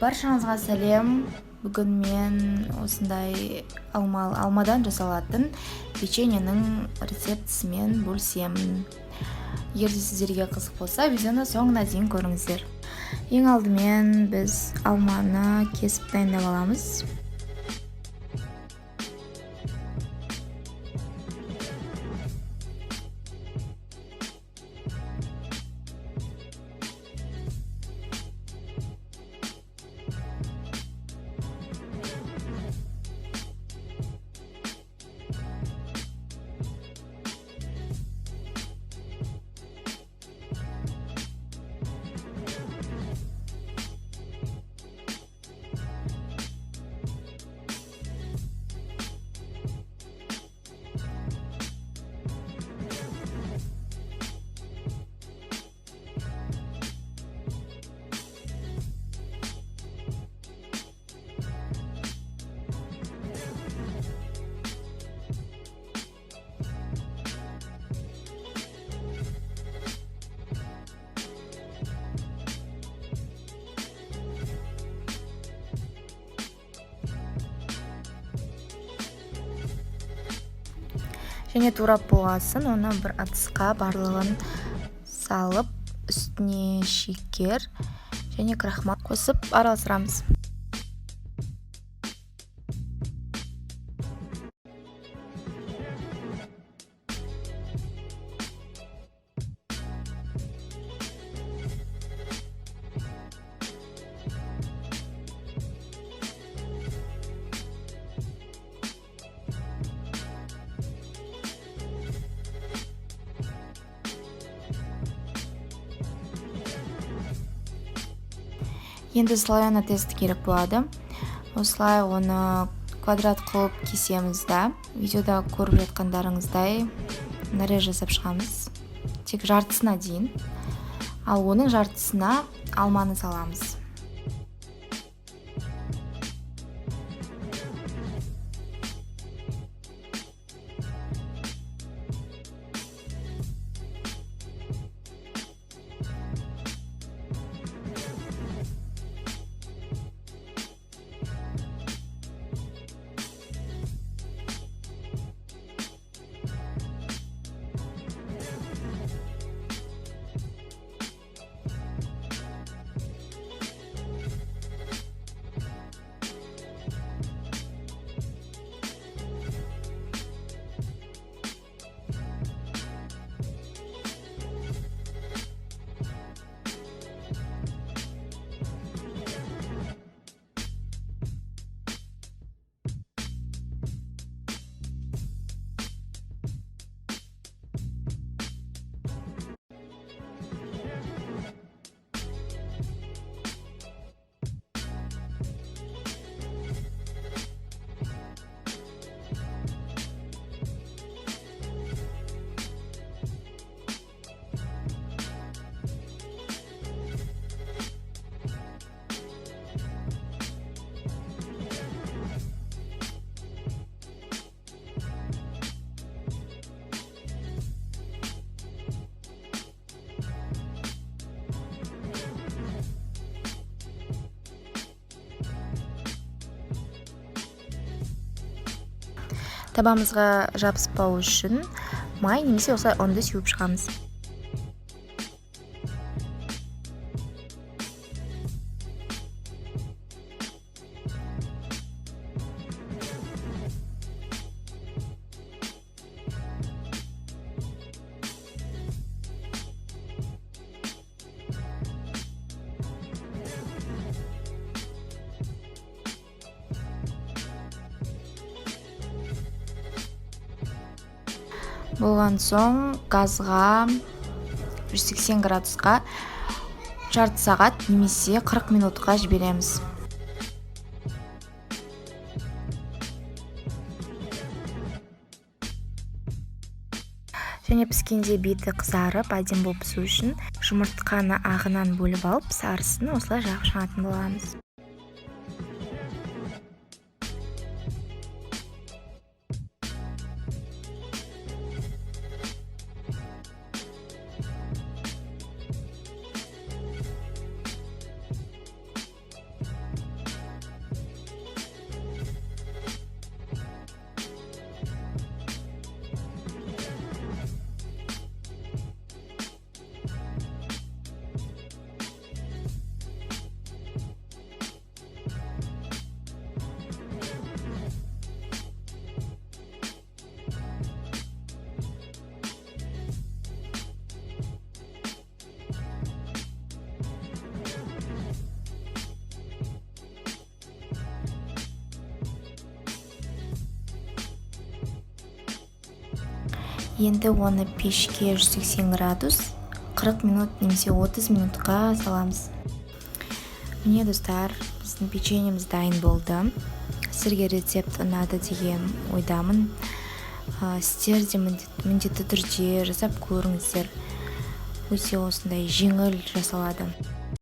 Баршаңызға сәлем. Бүгін мен осындай алмадан жасалатын печеньенің рецептісімен бөлісемін. Егер де сіздерге қызық болса, видеоны соңына дейін көріңіздер. Ең алдымен біз алманы кесіп дайындап аламыз. Және турап болғасын, оны бір ыдысқа барлығын салып, үстіне шекер және крахмал қосып араластырамыз. Енді слоена тесті керек болады. Осылай оны квадрат қылып кесеміз да, видеода көріп жатқандарыңыздай нарез жасап шығамыз. Тек жартысына дейін. Ал оның жартысына алманы саламыз. Табамызға жабыспау үшін май немесе осылай ұнды сеуіп шығамыз. Болған соң газға 180 градусқа жарты сағат немесе 40 минутқа жібереміз. Және піскенде беті қызарып, әдемі болып пісу үшін жұмыртқаны ағынан бөліп алып, сарысын осылай жағып шығатын боламыз. Енді оны пешке 180 градус 40 минут немесе 30 минутқа саламыз. Міне достар, біздің печеньеміз дайын болды. Сіздерге рецепт ұнады деген ойдамын. Сіздер де міндетті түрде жасап көріңіздер. Өте осындай жеңіл жасалады.